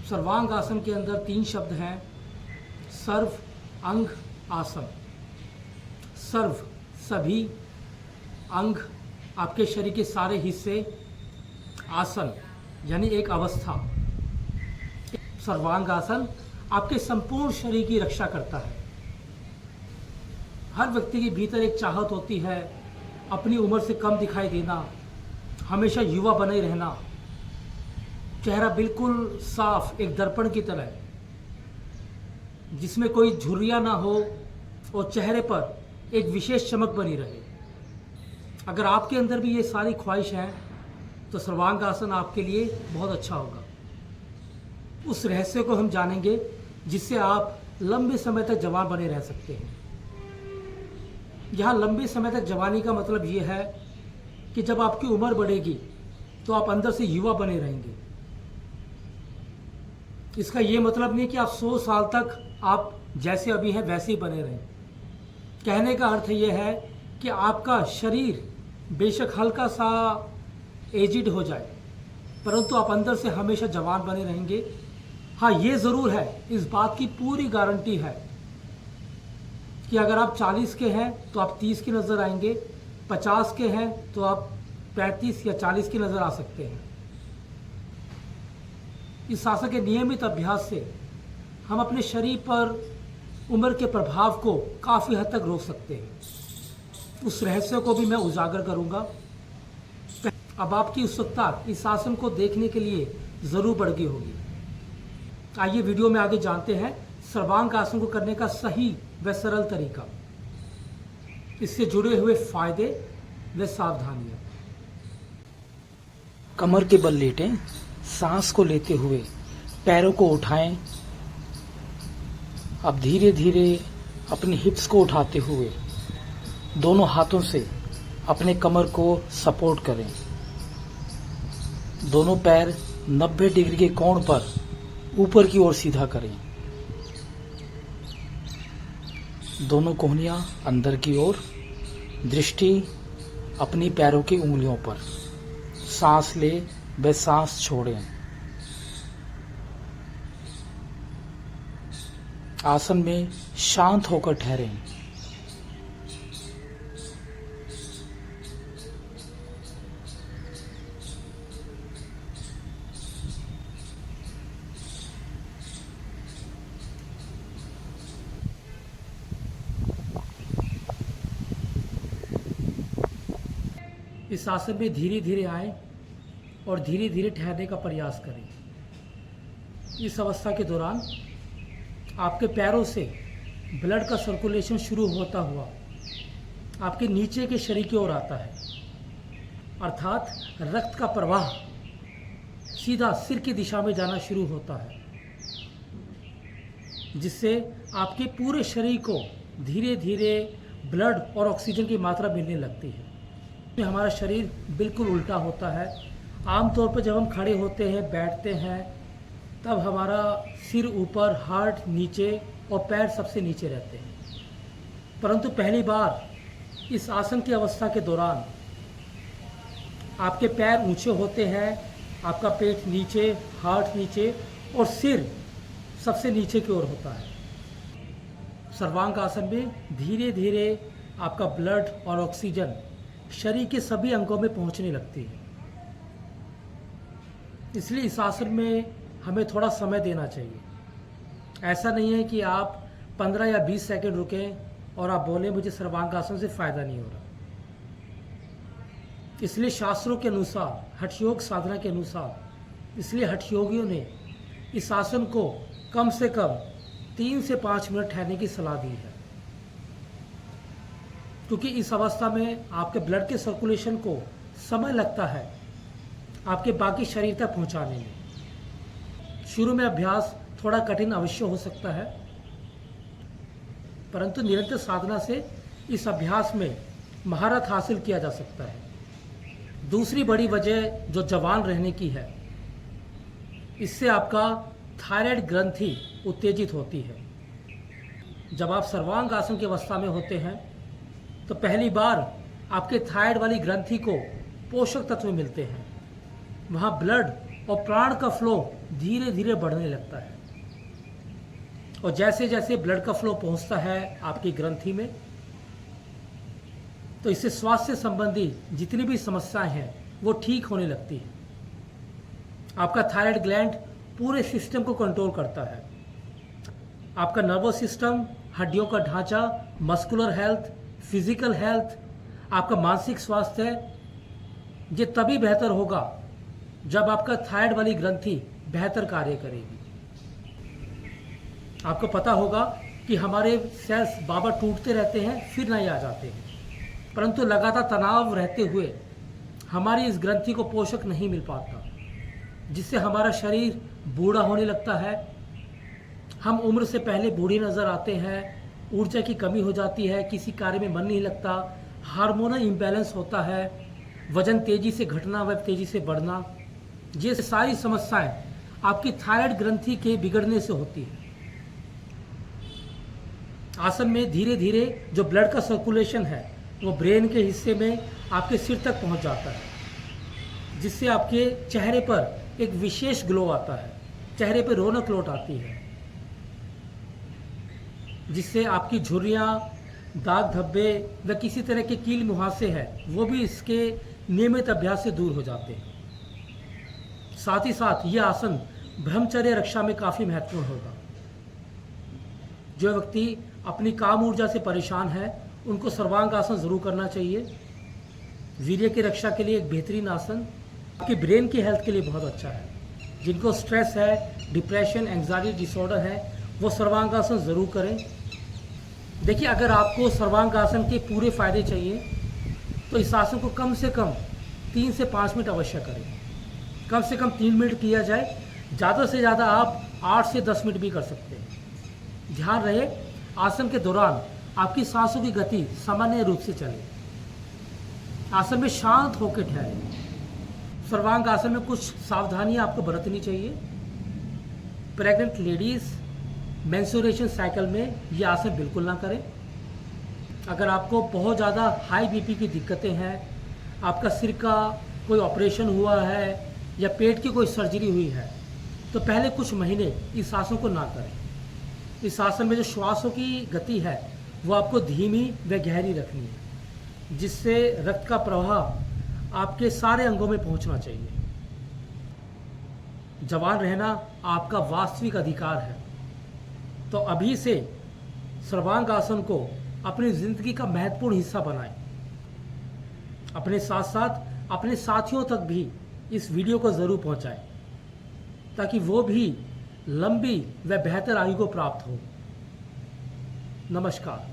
सर्वांग आसन के अंदर 3 शब्द हैं। सर्व, अंग, आसन। सर्व सभी, अंग आपके शरीर के सारे हिस्से, आसन यानी एक अवस्था। सर्वांग आसन आपके संपूर्ण शरीर की रक्षा करता है। हर व्यक्ति के भीतर एक चाहत होती है अपनी उम्र से कम दिखाई देना, हमेशा युवा बने रहना, चेहरा बिल्कुल साफ, एक दर्पण की तरह जिसमें कोई झुर्रियाँ ना हो और चेहरे पर एक विशेष चमक बनी रहे। अगर आपके अंदर भी ये सारी ख्वाहिश है तो सर्वांग आसन आपके लिए बहुत अच्छा होगा। उस रहस्य को हम जानेंगे जिससे आप लंबे समय तक जवान बने रह सकते हैं। यहाँ लंबे समय तक जवानी का मतलब ये है कि जब आपकी उम्र बढ़ेगी तो आप अंदर से युवा बने रहेंगे। इसका ये मतलब नहीं कि आप 100 साल तक आप जैसे अभी हैं वैसे ही बने रहें। कहने का अर्थ ये है कि आपका शरीर बेशक हल्का सा एजिड हो जाए परंतु आप अंदर से हमेशा जवान बने रहेंगे। हाँ, ये ज़रूर है, इस बात की पूरी गारंटी है कि अगर आप 40 के हैं तो आप 30 की नज़र आएंगे, 50 के हैं तो आप 35 या 40 की नज़र आ सकते हैं। इस आसन के नियमित अभ्यास से हम अपने शरीर पर उम्र के प्रभाव को काफ़ी हद तक रोक सकते हैं। उस रहस्य को भी मैं उजागर करूंगा। अब आपकी उत्सुकता इस आसन को देखने के लिए ज़रूर बढ़ गई होगी। आइए वीडियो में आगे जानते हैं सर्वांग आसन को करने का सही व सरल तरीका, इससे जुड़े हुए फायदे व सावधानियां। कमर के बल लेटें, सांस को लेते हुए पैरों को उठाएं। अब धीरे धीरे अपनी हिप्स को उठाते हुए दोनों हाथों से अपने कमर को सपोर्ट करें। दोनों पैर 90 डिग्री के कोण पर ऊपर की ओर सीधा करें। दोनों कोहनियां अंदर की ओर, दृष्टि अपनी पैरों की उंगलियों पर। सांस ले व सांस छोड़ें। आसन में शांत होकर ठहरें। इस आसन में धीरे धीरे आए और धीरे धीरे ठहरने का प्रयास करें। इस अवस्था के दौरान आपके पैरों से ब्लड का सर्कुलेशन शुरू होता हुआ आपके नीचे के शरीर की ओर आता है, अर्थात रक्त का प्रवाह सीधा सिर की दिशा में जाना शुरू होता है, जिससे आपके पूरे शरीर को धीरे धीरे ब्लड और ऑक्सीजन की मात्रा मिलने लगती है। हमारा शरीर बिल्कुल उल्टा होता है। आमतौर पर जब हम खड़े होते हैं, बैठते हैं, तब हमारा सिर ऊपर, हार्ट नीचे और पैर सबसे नीचे रहते हैं। परंतु पहली बार इस आसन की अवस्था के दौरान आपके पैर ऊंचे होते हैं, आपका पेट नीचे, हार्ट नीचे और सिर सबसे नीचे की ओर होता है। सर्वांग आसन में धीरे धीरे आपका ब्लड और ऑक्सीजन शरीर के सभी अंगों में पहुंचने लगती है। इसलिए इस आसन में हमें थोड़ा समय देना चाहिए। ऐसा नहीं है कि आप 15 या 20 सेकंड रुकें और आप बोले मुझे सर्वांग आसन से फ़ायदा नहीं हो रहा। इसलिए शास्त्रों के अनुसार, हठयोग साधना के अनुसार, इसलिए हठयोगियों ने इस आसन को कम से कम 3 से 5 मिनट ठहरने की सलाह दी है, क्योंकि इस अवस्था में आपके ब्लड के सर्कुलेशन को समय लगता है आपके बाकी शरीर तक पहुंचाने में। शुरू में अभ्यास थोड़ा कठिन अवश्य हो सकता है, परंतु निरंतर साधना से इस अभ्यास में महारत हासिल किया जा सकता है। दूसरी बड़ी वजह जो जवान रहने की है, इससे आपका थायराइड ग्रंथि उत्तेजित होती है। जब आप सर्वांग आसन की अवस्था में होते हैं तो पहली बार आपके थायराइड वाली ग्रंथि को पोषक तत्व मिलते हैं। वहाँ ब्लड और प्राण का फ्लो धीरे धीरे बढ़ने लगता है। और जैसे जैसे ब्लड का फ्लो पहुंचता है आपकी ग्रंथि में, तो इससे स्वास्थ्य संबंधी जितनी भी समस्याएं हैं वो ठीक होने लगती है। आपका थायराइड ग्लैंड पूरे सिस्टम को कंट्रोल करता है। आपका नर्वस सिस्टम, हड्डियों का ढांचा, मस्कुलर हेल्थ, फिजिकल हेल्थ, आपका मानसिक स्वास्थ्य, ये तभी बेहतर होगा जब आपका थायराइड वाली ग्रंथि बेहतर कार्य करेगी। आपको पता होगा कि हमारे सेल्स बार बार टूटते रहते हैं, फिर नए आ जाते हैं, परंतु लगातार तनाव रहते हुए हमारी इस ग्रंथि को पोषक नहीं मिल पाता, जिससे हमारा शरीर बूढ़ा होने लगता है। हम उम्र से पहले बूढ़े नज़र आते हैं, ऊर्जा की कमी हो जाती है, किसी कार्य में मन नहीं लगता, हार्मोनल इम्बैलेंस होता है, वजन तेज़ी से घटना व तेज़ी से बढ़ना, ये सारी समस्याएं आपकी थायराइड ग्रंथि के बिगड़ने से होती है। आसन में धीरे धीरे जो ब्लड का सर्कुलेशन है वो ब्रेन के हिस्से में आपके सिर तक पहुंच जाता है, जिससे आपके चेहरे पर एक विशेष ग्लो आता है, चेहरे पर रौनक लौट आती है, जिससे आपकी झुर्रियाँ, दाग धब्बे व किसी तरह के कील मुहासे हैं वो भी इसके नियमित अभ्यास से दूर हो जाते हैं। साथ ही साथ ये आसन ब्रह्मचर्य रक्षा में काफ़ी महत्वपूर्ण होगा। जो व्यक्ति अपनी काम ऊर्जा से परेशान है उनको सर्वांग आसन जरूर करना चाहिए। वीर्य की रक्षा के लिए एक बेहतरीन आसन, आपके ब्रेन की हेल्थ के लिए बहुत अच्छा है। जिनको स्ट्रेस है, डिप्रेशन, एंग्जाइटी डिसऑर्डर है, वो सर्वांग आसन ज़रूर करें। देखिए, अगर आपको सर्वांग आसन के पूरे फ़ायदे चाहिए तो इस आसन को कम से कम 3 से 5 मिनट अवश्य करें। कम से कम 3 मिनट किया जाए, ज़्यादा से ज़्यादा आप 8 से 10 मिनट भी कर सकते हैं। ध्यान रहे आसन के दौरान आपकी सांसों की गति सामान्य रूप से चले। आसन में शांत होकर ठहरे। सर्वांग आसन में कुछ सावधानियां आपको बरतनी चाहिए। प्रेग्नेंट लेडीज़ मेंस्ट्रुएशन साइकिल में ये आसन बिल्कुल ना करें। अगर आपको बहुत ज़्यादा हाई बीपी की दिक्कतें हैं, आपका सिर का कोई ऑपरेशन हुआ है या पेट की कोई सर्जरी हुई है, तो पहले कुछ महीने इस आसन को ना करें। इस आसन में जो श्वासों की गति है वो आपको धीमी व गहरी रखनी है, जिससे रक्त का प्रवाह आपके सारे अंगों में पहुंचना चाहिए। जवान रहना आपका वास्तविक अधिकार है, तो अभी से सर्वांग आसन को अपनी ज़िंदगी का महत्वपूर्ण हिस्सा बनाएं। अपने साथ साथ अपने साथियों तक भी इस वीडियो को ज़रूर पहुंचाएं, ताकि वो भी लंबी व बेहतर आयु को प्राप्त हो। नमस्कार।